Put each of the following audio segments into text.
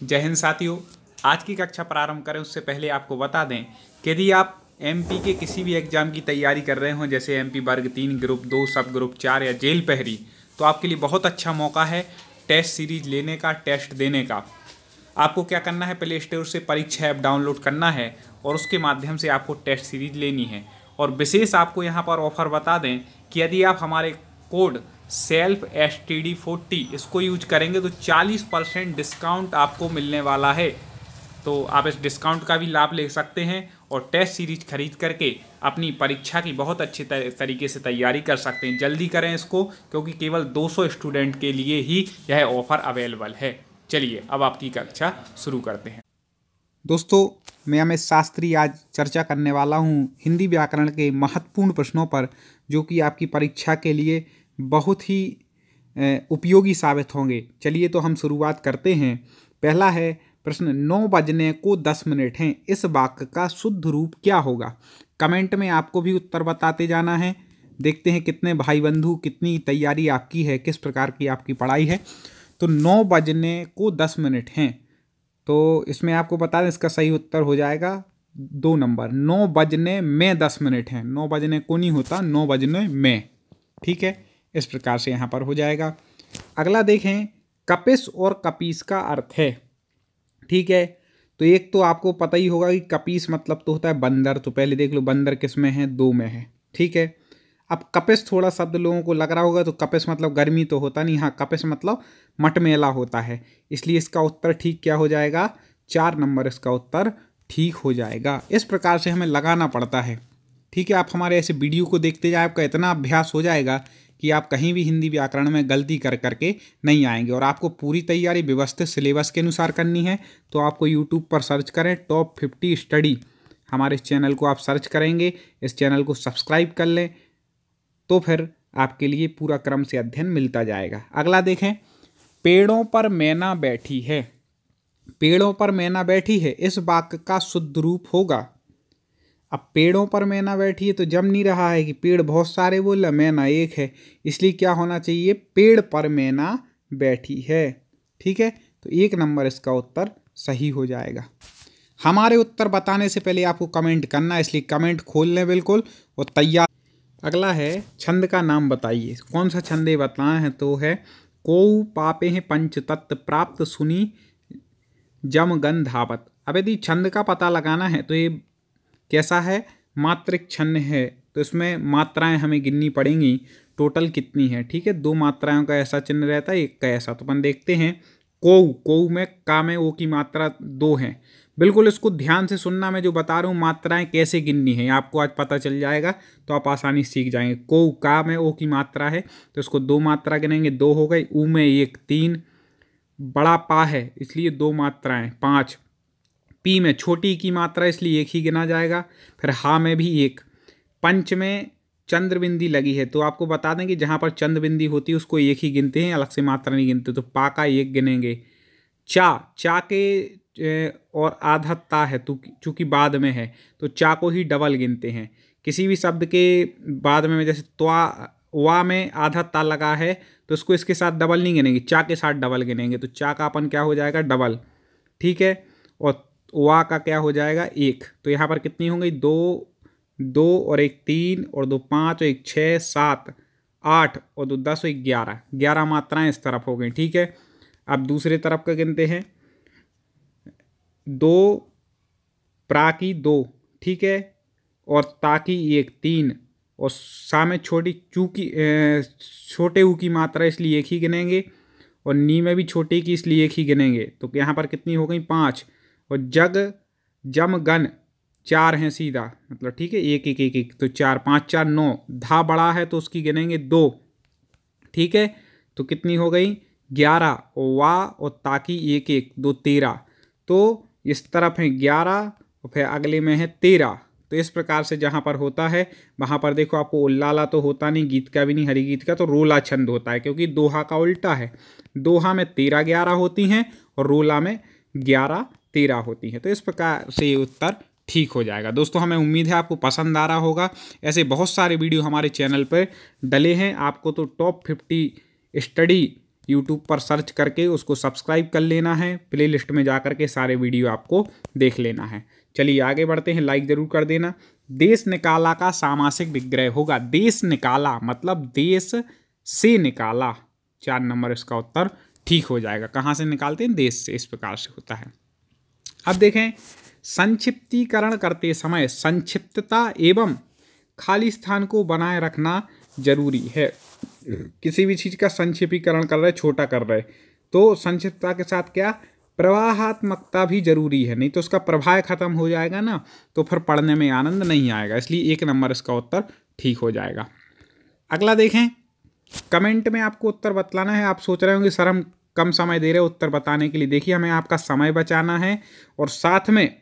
जय हिंद साथियों। आज की कक्षा प्रारंभ करें उससे पहले आपको बता दें कि यदि आप एमपी के किसी भी एग्जाम की तैयारी कर रहे हो, जैसे एमपी वर्ग 3, ग्रुप 2, सब ग्रुप 4 या जेल पहरी, तो आपके लिए बहुत अच्छा मौका है टेस्ट सीरीज लेने का, टेस्ट देने का। आपको क्या करना है, प्ले स्टोर से परीक्षा ऐप डाउनलोड करना है और उसके माध्यम से आपको टेस्ट सीरीज लेनी है। और विशेष आपको यहाँ पर ऑफर बता दें कि यदि आप हमारे कोड सेल्फ STD40 इसको यूज करेंगे तो 40% डिस्काउंट आपको मिलने वाला है। तो आप इस डिस्काउंट का भी लाभ ले सकते हैं और टेस्ट सीरीज खरीद करके अपनी परीक्षा की बहुत अच्छे तरीके से तैयारी कर सकते हैं। जल्दी करें इसको, क्योंकि केवल 200 स्टूडेंट के लिए ही यह ऑफर अवेलेबल है। चलिए अब आपकी कक्षा शुरू करते हैं। दोस्तों, मैं अमित शास्त्री आज चर्चा करने वाला हूं हिंदी व्याकरण के महत्वपूर्ण प्रश्नों पर, जो कि आपकी परीक्षा के लिए बहुत ही उपयोगी साबित होंगे। चलिए तो हम शुरुआत करते हैं। पहला है प्रश्न, 9 बजने को 10 मिनट हैं, इस वाक्य का शुद्ध रूप क्या होगा? कमेंट में आपको भी उत्तर बताते जाना है। देखते हैं कितने भाई बंधु, कितनी तैयारी आपकी है, किस प्रकार की आपकी पढ़ाई है। तो 9 बजने को 10 मिनट हैं, तो इसमें आपको बता दें इसका सही उत्तर हो जाएगा 2 नंबर। 9 बजने में 10 मिनट हैं, 9 बजने को नहीं होता, 9 बजने में। ठीक है, इस प्रकार से यहाँ पर हो जाएगा। अगला देखें, कपिस और कपीस का अर्थ है। ठीक है, तो एक तो आपको पता ही होगा कि कपीस मतलब तो होता है बंदर। तो पहले देख लो बंदर किस में है, 2 में है। ठीक है, अब कपिस थोड़ा शब्द लोगों को लग रहा होगा, तो कपिस मतलब गर्मी तो होता नहीं। हाँ, कपिस मतलब मटमेला होता है, इसलिए इसका उत्तर ठीक क्या हो जाएगा? 4 नंबर इसका उत्तर ठीक हो जाएगा। इस प्रकार से हमें लगाना पड़ता है। ठीक है, आप हमारे ऐसे वीडियो को देखते जाए, आपका इतना अभ्यास हो जाएगा कि आप कहीं भी हिंदी व्याकरण में गलती कर करके नहीं आएंगे। और आपको पूरी तैयारी व्यवस्थित सिलेबस के अनुसार करनी है, तो आपको यूट्यूब पर सर्च करें टॉप 50 स्टडी। हमारे इस चैनल को आप सर्च करेंगे, इस चैनल को सब्सक्राइब कर लें, तो फिर आपके लिए पूरा क्रम से अध्ययन मिलता जाएगा। अगला देखें, पेड़ों पर मैना बैठी है। पेड़ों पर मैना बैठी है, इस वाक्य का शुद्ध रूप होगा। अब पेड़ों पर मैना बैठी है तो जम नहीं रहा है कि पेड़ बहुत सारे बोल, मैना एक है, इसलिए क्या होना चाहिए? पेड़ पर मैना बैठी है। ठीक है, तो 1 नंबर इसका उत्तर सही हो जाएगा। हमारे उत्तर बताने से पहले आपको कमेंट करना है, इसलिए कमेंट खोल लें बिल्कुल और तैयार। अगला है, छंद का नाम बताइए। कौन सा छंद ये बताना है? तो है कोउ पापे हैं पंचतत्व प्राप्त सुनी जम गन धावत। अब यदि छंद का पता लगाना है तो ये कैसा है? मात्रिक छंद है, तो इसमें मात्राएं हमें गिननी पड़ेंगी, टोटल कितनी है। ठीक है, 2 मात्राओं का ऐसा चिन्ह रहता है, एक का ऐसा। तो अपन देखते हैं, कोउ, कोउ में का में ओ की मात्रा 2 है। बिल्कुल इसको ध्यान से सुनना, मैं जो बता रहा हूँ मात्राएं कैसे गिननी है आपको आज पता चल जाएगा, तो आप आसानी सीख जाएंगे। कोउ, का में ओ की मात्रा है, तो इसको 2 मात्रा गिनेंगे, 2 हो गई। ऊ में 1, 3। बड़ा पा है इसलिए 2 मात्राएं, 5। पी में छोटी की मात्रा इसलिए 1 ही गिना जाएगा। फिर हा में भी 1। पंच में चंद्रबिंदी लगी है, तो आपको बता दें कि जहाँ पर चंद्रबिंदी होती है उसको 1 ही गिनते हैं, अलग से मात्रा नहीं गिनते। तो पा का 1 गिनेंगे। चा के और आधा ता है, तो चूंकि बाद में है तो चा को ही डबल गिनते हैं। किसी भी शब्द के बाद में, जैसे त्वा, वा में आधा ता लगा है तो उसको इसके साथ डबल नहीं गिनेंगे, चा के साथ डबल गिनेंगे। तो चा का अपन क्या हो जाएगा? डबल। ठीक है, और वा का क्या हो जाएगा? 1। तो यहाँ पर कितनी होंगी? 2 और 1 3 और 2 5 और 1 6 7 8 और 2 10 और 1 11। 11 मात्राएं इस तरफ हो गई। ठीक है, अब दूसरे तरफ का गिनते हैं। 2 प्रा की 2, ठीक है, और ता की 1 3, और सा में छोटी चूकी छोटे ऊ की मात्रा इसलिए 1 ही गिनेंगे, और नी में भी छोटी की इसलिए 1 ही गिनेंगे। तो यहाँ पर कितनी हो गई? 5। और जग जम गन 4 हैं सीधा, मतलब ठीक है, 1 1 1 1, तो 4 5 4 9। धा बड़ा है तो उसकी गिनेंगे 2। ठीक है, तो कितनी हो गई? 11। और वा और ताकी 1 1 2 13। तो इस तरफ है 11 और फिर अगले में है 13। तो इस प्रकार से जहाँ पर होता है वहाँ पर देखो, आपको उल्लाला तो होता नहीं, गीत का भी नहीं, हरि गीत का, तो रोला छंद होता है, क्योंकि दोहा का उल्टा है। दोहा में 13 11 होती हैं और रोला में 11 13 होती हैं। तो इस प्रकार से ये उत्तर ठीक हो जाएगा। दोस्तों, हमें उम्मीद है आपको पसंद आ रहा होगा। ऐसे बहुत सारे वीडियो हमारे चैनल पर डले हैं। आपको तो टॉप 50 स्टडी यूट्यूब पर सर्च करके उसको सब्सक्राइब कर लेना है, प्लेलिस्ट में जा कर के सारे वीडियो आपको देख लेना है। चलिए आगे बढ़ते हैं, लाइक ज़रूर कर देना। देश निकाला का सामासिक विग्रह होगा। देश निकाला मतलब देश से निकाला, 4 नंबर इसका उत्तर ठीक हो जाएगा। कहाँ से निकालते हैं? देश से, इस प्रकार से होता है। अब देखें, संक्षिप्तीकरण करते समय संक्षिप्तता एवं खाली स्थान को बनाए रखना जरूरी है। किसी भी चीज़ का संक्षिप्तीकरण कर रहे, छोटा कर रहे, तो संक्षिप्तता के साथ क्या प्रवाहात्मकता भी जरूरी है, नहीं तो उसका प्रवाह खत्म हो जाएगा ना, तो फिर पढ़ने में आनंद नहीं आएगा। इसलिए 1 नंबर इसका उत्तर ठीक हो जाएगा। अगला देखें, कमेंट में आपको उत्तर बतलाना है। आप सोच रहे होंगे सर हम कम समय दे रहे हैं उत्तर बताने के लिए। देखिए, हमें आपका समय बचाना है और साथ में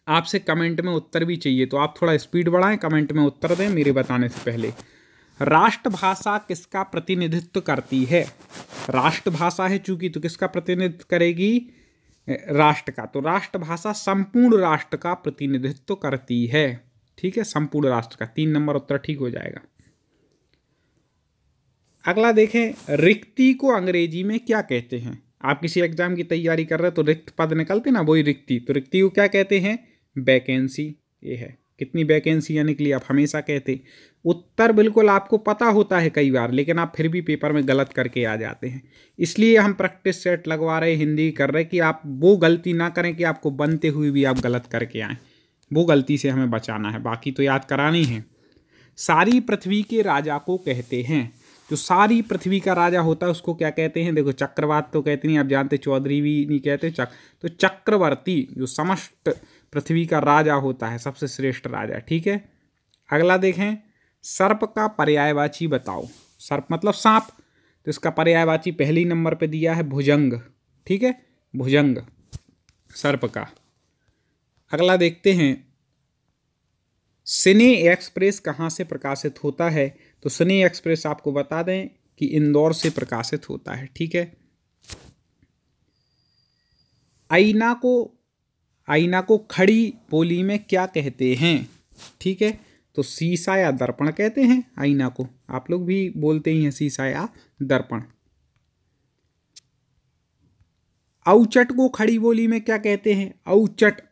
आपसे कमेंट में उत्तर भी चाहिए, तो आप थोड़ा स्पीड बढ़ाएं, कमेंट में उत्तर दें मेरे बताने से पहले। राष्ट्रभाषा किसका प्रतिनिधित्व करती है? राष्ट्रभाषा है चूंकि, तो किसका प्रतिनिधित्व करेगी? राष्ट्र का। तो राष्ट्रभाषा संपूर्ण राष्ट्र का प्रतिनिधित्व करती है। ठीक है, संपूर्ण राष्ट्र का। 3 नंबर उत्तर ठीक हो जाएगा। अगला देखें, रिक्ति को अंग्रेजी में क्या कहते हैं? आप किसी एग्जाम की तैयारी कर रहे हैं तो रिक्त पद निकलते ना, वही रिक्ति। तो रिक्ति को क्या कहते हैं? वैकेंसी। ये है, कितनी वैकेंसी निकली आप हमेशा कहते। उत्तर बिल्कुल आपको पता होता है कई बार, लेकिन आप फिर भी पेपर में गलत करके आ जाते हैं। इसलिए हम प्रैक्टिस सेट लगवा रहे, हिंदी कर रहे कि आप वो गलती ना करें कि आपको बनते हुए भी आप गलत करके आएँ। वो गलती से हमें बचाना है, बाकी तो याद करानी है। सारी पृथ्वी के राजा को कहते हैं। जो सारी पृथ्वी का राजा होता है उसको क्या कहते हैं? देखो, चक्रवात तो कहते नहीं, आप जानते, चौधरी भी नहीं कहते, तो चक्रवर्ती जो समस्त पृथ्वी का राजा होता है, सबसे श्रेष्ठ राजा। ठीक है, अगला देखें, सर्प का पर्यायवाची बताओ। सर्प मतलब सांप, तो इसका पर्यायवाची पहली नंबर पे दिया है भुजंग। ठीक है, भुजंग सर्प का। अगला देखते हैं, सिने एक्सप्रेस कहाँ से प्रकाशित होता है? तो सिने एक्सप्रेस आपको बता दें कि इंदौर से प्रकाशित होता है। ठीक है, आईना को खड़ी बोली में क्या कहते हैं? ठीक है, तो शीशा या दर्पण कहते हैं आईना को। आप लोग भी बोलते ही हैं शीशा या दर्पण। औचट को खड़ी बोली में क्या कहते हैं? औचट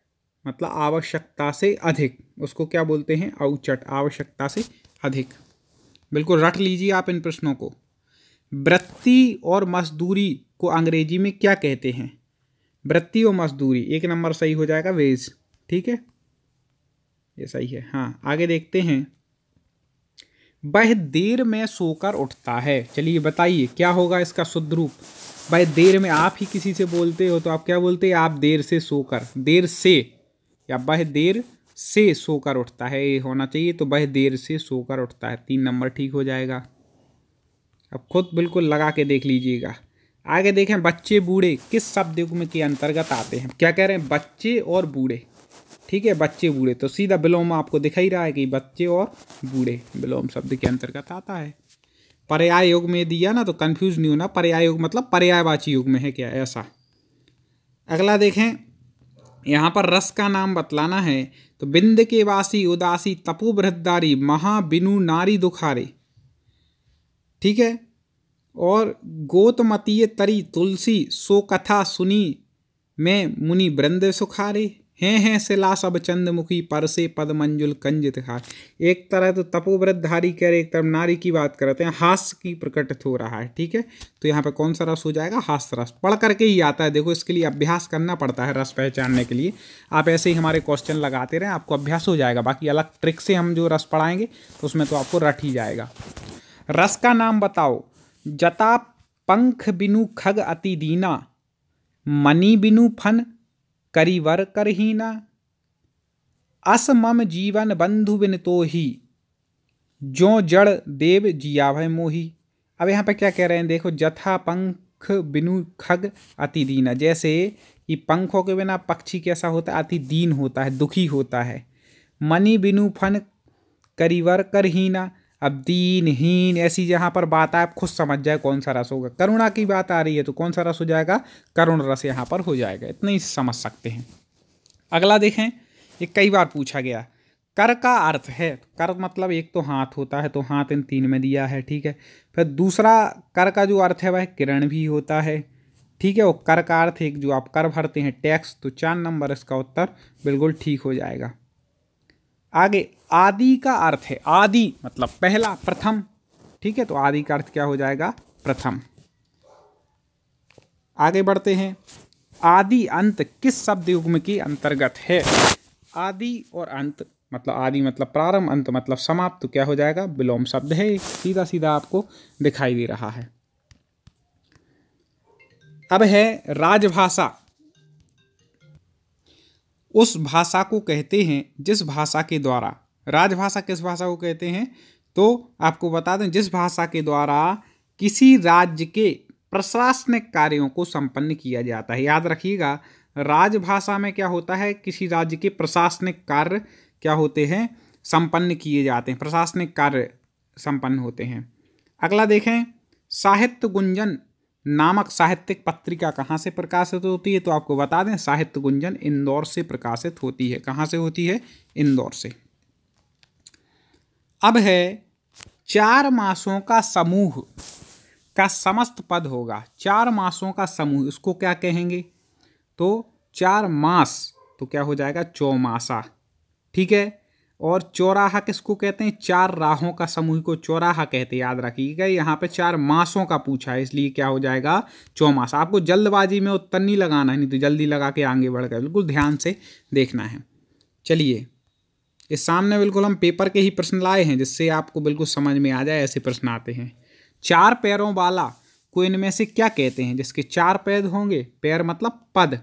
मतलब आवश्यकता से अधिक, उसको क्या बोलते हैं? औचट, आवश्यकता से अधिक। बिल्कुल रट लीजिए आप इन प्रश्नों को। वृत्ति और मजदूरी को अंग्रेजी में क्या कहते हैं? वृत्ति और मजदूरी, 1 नंबर सही हो जाएगा, वेज। ठीक है, ये सही है। हाँ, आगे देखते हैं, वह देर में सोकर उठता है। चलिए बताइए क्या होगा इसका शुद्ध रूप? वह देर में, आप ही किसी से बोलते हो तो आप क्या बोलते हैं? आप देर से सोकर, देर से, या वह देर से सोकर उठता है, ये होना चाहिए। तो वह देर से सोकर उठता है, 3 नंबर ठीक हो जाएगा। अब खुद बिल्कुल लगा के देख लीजिएगा। आगे देखें, बच्चे बूढ़े किस शब्द युग्म के अंतर्गत आते हैं? क्या कह रहे हैं? बच्चे और बूढ़े। ठीक है, बच्चे बूढ़े, तो सीधा विलोम आपको दिख ही रहा है कि बच्चे और बूढ़े विलोम शब्द के अंतर्गत आता है। पर्याय युग में दिया ना, तो कंफ्यूज नहीं होना, पर्याय युग मतलब पर्यायवाची युग में है क्या, ऐसा। अगला देखें, यहाँ पर रस का नाम बतलाना है। तो बिंद के वासी उदासी तपो बृहदारी महा बिनु नारी दुखारे। ठीक है, और गोतमतीय तरी तुलसी सो कथा सुनी मैं मुनि वृंद सुखारे। हैं शिला सब चंद्रमुखी परसे पद मंजुल कंजित खार। एक तरह तो तपोव्रतधारी कह रहे, एक तरफ नारी की बात करते हैं, हास्य की प्रकटित हो रहा है। ठीक है, तो यहाँ पे कौन सा रस हो जाएगा? हास्य रस। पढ़ करके ही आता है, देखो इसके लिए अभ्यास करना पड़ता है रस पहचानने के लिए। आप ऐसे ही हमारे क्वेश्चन लगाते रहें, आपको अभ्यास हो जाएगा। बाकी अलग ट्रिक से हम जो रस पढ़ाएंगे तो उसमें तो आपको रट ही जाएगा। रस का नाम बताओ। जता पंख बिनु खग अति दीना, मणि बिनु फन करिवर करहीना, अस मम जीवन बंधु बिन तो ही, जो जड़ देव जिया भय मोही। अब यहाँ पे क्या कह रहे हैं? देखो, जथा पंख बिनु खग अति दीना, जैसे कि पंखों के बिना पक्षी कैसा होता है? अति दीन होता है, दुखी होता है। मणि बिनु फन करिवर करहीना, अब दीनहीन, ऐसी जहाँ पर बात है आप खुद समझ जाए कौन सा रस होगा। करुणा की बात आ रही है तो कौन सा रस हो जाएगा? करुण रस यहाँ पर हो जाएगा। इतना ही समझ सकते हैं। अगला देखें, ये कई बार पूछा गया, कर का अर्थ है, कर मतलब एक तो हाथ होता है, तो हाथ इन 3 में दिया है, ठीक है। फिर दूसरा कर का जो अर्थ है वह किरण भी होता है, ठीक है। और कर का अर्थ एक जो आप कर भरते हैं टैक्स, तो 4 नंबर इसका उत्तर बिल्कुल ठीक हो जाएगा। आगे आदि का अर्थ है, आदि मतलब पहला, प्रथम, ठीक है। तो आदि का अर्थ क्या हो जाएगा, प्रथम। आगे बढ़ते हैं, आदि अंत किस शब्द युग्म के अंतर्गत है। आदि और अंत मतलब आदि मतलब प्रारंभ, अंत मतलब समाप्त, तो क्या हो जाएगा, विलोम शब्द है, सीधा सीधा आपको दिखाई दे रहा है। अब है राजभाषा। उस भाषा को कहते हैं जिस भाषा के द्वारा, राजभाषा किस भाषा को कहते हैं, तो आपको बता दें जिस भाषा के द्वारा किसी राज्य के प्रशासनिक कार्यों को संपन्न किया जाता है। याद रखिएगा, राजभाषा में क्या होता है, किसी राज्य के प्रशासनिक कार्य क्या होते हैं, संपन्न किए जाते हैं, प्रशासनिक कार्य संपन्न होते हैं। अगला देखें, साहित्य गुंजन नामक साहित्यिक पत्रिका कहाँ से प्रकाशित होती है, तो आपको बता दें साहित्य गुंजन इंदौर से प्रकाशित होती है। कहाँ से होती है, इंदौर से। अब है 4 मासों का समूह का समस्त पद होगा, 4 मासों का समूह, इसको क्या कहेंगे, तो 4 मास तो क्या हो जाएगा, चौमासा, ठीक है। और चौराहा किसको कहते हैं, 4 राहों का समूह को चौराहा कहते हैं। याद रखिएगा, यहाँ पे 4 मासों का पूछा है, इसलिए क्या हो जाएगा, चौमासा। आपको जल्दबाजी में उत्तर नहीं लगाना है, नहीं तो जल्दी लगा के आगे बढ़ गए, बिल्कुल ध्यान से देखना है। चलिए, इस सामने बिल्कुल हम पेपर के ही प्रश्न लाए हैं, जिससे आपको बिल्कुल समझ में आ जाए, ऐसे प्रश्न आते हैं। 4 पैरों वाला को इनमें से क्या कहते हैं, जिसके 4 पैर होंगे, पैर मतलब पद,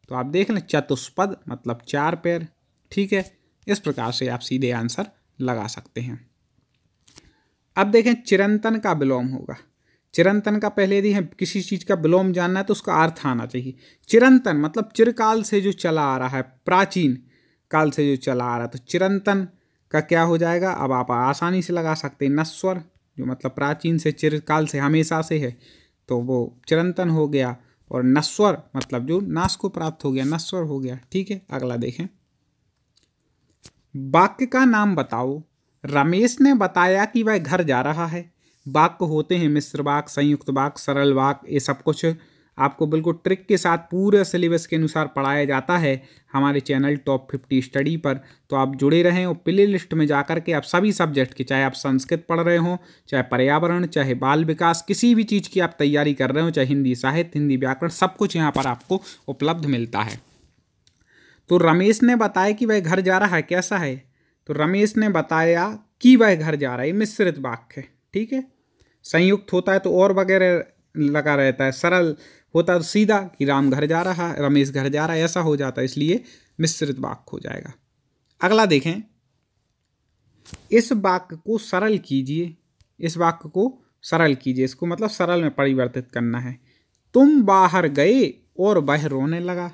तो आप देख लें चतुष्पद मतलब 4 पैर, ठीक है। इस प्रकार से आप सीधे आंसर लगा सकते हैं। अब देखें, चिरंतन का विलोम होगा। चिरंतन का पहले यदि है किसी चीज का विलोम जानना है तो उसका अर्थ आना चाहिए। चिरंतन मतलब चिरकाल से जो चला आ रहा है, प्राचीन काल से जो चला आ रहा है, तो चिरंतन का क्या हो जाएगा, अब आप आसानी से लगा सकते हैं, नश्वर जो मतलब प्राचीन से, चिरकाल से, हमेशा से है, तो वो चिरंतन हो गया। और नश्वर मतलब जो नाश को प्राप्त हो गया, नश्वर हो गया, ठीक है। अगला देखें, वाक्य का नाम बताओ। रमेश ने बताया कि वह घर जा रहा है। वाक्य होते हैं मिश्र वाक्य, संयुक्त वाक्य, सरल वाक्य, ये सब कुछ आपको बिल्कुल ट्रिक के साथ पूरे सिलेबस के अनुसार पढ़ाया जाता है हमारे चैनल टॉप 50 स्टडी पर। तो आप जुड़े रहें और प्ले लिस्ट में जाकर के आप सभी सब्जेक्ट की, चाहे आप संस्कृत पढ़ रहे हो, चाहे पर्यावरण, चाहे बाल विकास, किसी भी चीज़ की आप तैयारी कर रहे हो, चाहे हिंदी साहित्य, हिंदी व्याकरण, सब कुछ यहाँ पर आपको उपलब्ध मिलता है। तो रमेश ने बताया कि वह घर जा रहा है, कैसा है, तो रमेश ने बताया कि वह घर जा रहा है, मिश्रित वाक्य है, ठीक है। संयुक्त होता है तो और वगैरह लगा रहता है, सरल होता है तो सीधा कि राम घर जा रहा है, रमेश घर जा रहा है, ऐसा हो जाता है, इसलिए मिश्रित वाक्य हो जाएगा। अगला देखें, इस वाक्य को सरल कीजिए। इस वाक्य को सरल कीजिए, इसको मतलब सरल में परिवर्तित करना है। तुम बाहर गए और वह रोने लगा,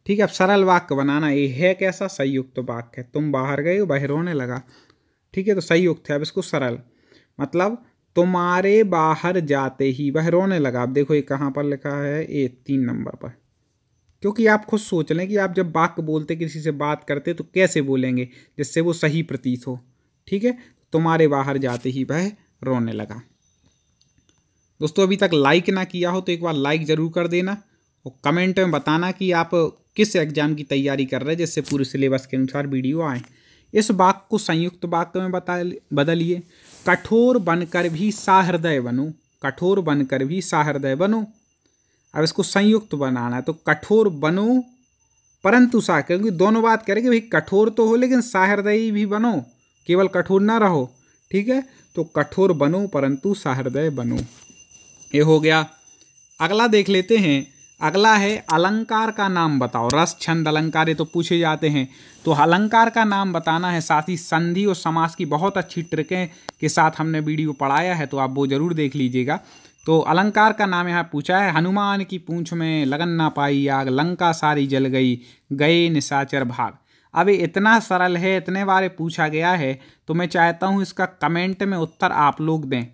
ठीक है। अब सरल वाक्य बनाना, ये है कैसा, संयुक्त वाक्य है। तुम बाहर गए वह रोने लगा, ठीक है, तो संयुक्त है। अब इसको सरल मतलब तुम्हारे बाहर जाते ही वह रोने लगा। अब देखो ये कहाँ पर लिखा है, ये 3 नंबर पर, क्योंकि आप खुद सोच लें कि आप जब वाक्य बोलते, किसी से बात करते, तो कैसे बोलेंगे जिससे वो सही प्रतीत हो, ठीक है। तुम्हारे बाहर जाते ही वह रोने लगा। दोस्तों, अभी तक लाइक ना किया हो तो एक बार लाइक जरूर कर देना और कमेंट में बताना कि आप किस एग्जाम की तैयारी कर रहे हैं, जिससे पूरे सिलेबस के अनुसार वीडियो आए। इस वाक्य को संयुक्त वाक्य में बदलिए। कठोर बनकर भी सहृदय बनो, कठोर बनकर भी सहृदय बनो। अब इसको संयुक्त बनाना है, तो कठोर बनो परंतु सा, क्योंकि दोनों बात करें कि भाई कठोर तो हो लेकिन सहृदयी भी बनो, केवल कठोर ना रहो, ठीक है। तो कठोर बनो परंतु सहृदय बनो, ये हो गया। अगला देख लेते हैं। अगला है अलंकार का नाम बताओ। रस, छंद, अलंकार ये तो पूछे जाते हैं, तो अलंकार का नाम बताना है। साथ ही संधि और समास की बहुत अच्छी ट्रिकें के साथ हमने वीडियो पढ़ाया है, तो आप वो जरूर देख लीजिएगा। तो अलंकार का नाम यहाँ पूछा है, हनुमान की पूंछ में लगन ना पाई आग, लंका सारी जल गई, गए निशाचर भाग। अब ये इतना सरल है, इतने बार पूछा गया है, तो मैं चाहता हूँ इसका कमेंट में उत्तर आप लोग दें।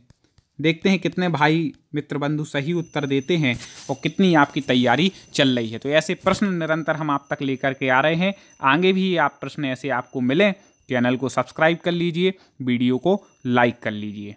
देखते हैं कितने भाई मित्र बंधु सही उत्तर देते हैं और कितनी आपकी तैयारी चल रही है। तो ऐसे प्रश्न निरंतर हम आप तक लेकर के आ रहे हैं। आगे भी आप प्रश्न ऐसे आपको मिलें, चैनल को सब्सक्राइब कर लीजिए, वीडियो को लाइक कर लीजिए।